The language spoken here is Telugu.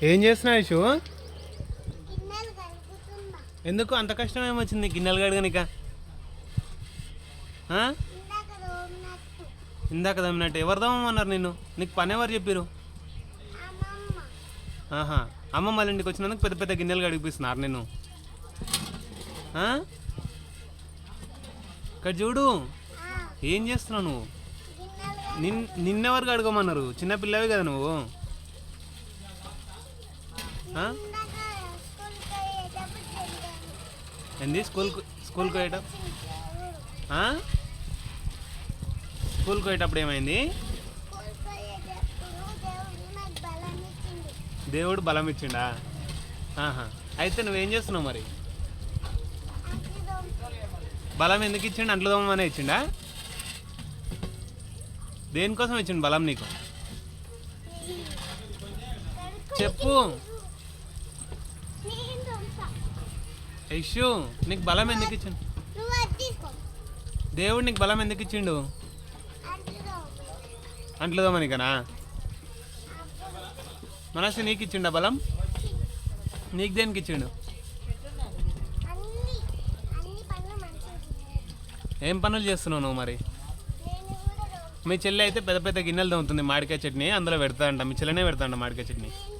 ఏం చేస్తున్నావు యశు? గిన్నెలు కడుగుతున్నా. ఎందుకు అంత కష్టం ఏమొచ్చింది గిన్నెలు కడగనిక? ఇందాక తోమినట్టు. ఇందాక దమ్మినట్టు ఎవరు దమ్మన్నారు నిన్ను? నీకు పని ఎవరు చెప్పారు? అమ్మమ్మ. ఆహా, అమ్మమ్మ వాళ్ళ ఇంటికి వచ్చినందుకు పెద్ద పెద్ద గిన్నెలు కడిగిపిస్తున్నారు నిన్ను. ఇక్కడ చూడు, ఆ, ఏం చేస్తున్నావు నువ్వు? గిన్నెలు నిన్నెవరు కడగమన్నారు? చిన్నపిల్లవి కదా నువ్వు. ఇందాక స్కూల్కి పోయేటప్పుడు తిరిగాను. ఏంది స్కూల్కి పోయేటప్పుడు స్కూల్కి పోయేటప్పుడు ఏమైంది? స్కూల్కి పోయేటప్పుడు దేవుడు నాకు బలం ఇచ్చింది. దేవుడు బలం ఇచ్చిండా? ఆహా, అయితే నువ్వేం చేస్తున్నావు మరి? అట్లు తోముతున్నా. బలం ఎందుకు ఇచ్చిండు? అంట్లు తోమనే ఇచ్చిండా? దేనికోసం ఇచ్చిండు బలం నీకు? చెప్పు. నేను తోముతా. యశు, నీకు బలం ఎందుకు ఇచ్చిండు? నువ్వు అది తీసుకో. దేవుడు నీకు బలం ఎందుకు ఇచ్చిండు? అట్లు తోము. అంట్లు తోమనికనా? మనసు నీకు ఇచ్చిండా బలం? నీకు దేనికి ఇచ్చిండు? అన్ని అన్ని పనులు మంచిగా చేయాలి. ఏం పనులు చేస్తున్నావు నువ్వు మరి? నేను కూడా మీ చెల్లి అయితే పెద్ద పెద్ద గిన్నెలు తోముతుంది మామిడికాయ చట్నీ, అందులో పెడతా అంట. మీ చెల్లెనే పెడతా అంట మామిడికాయ చట్నీ. నేను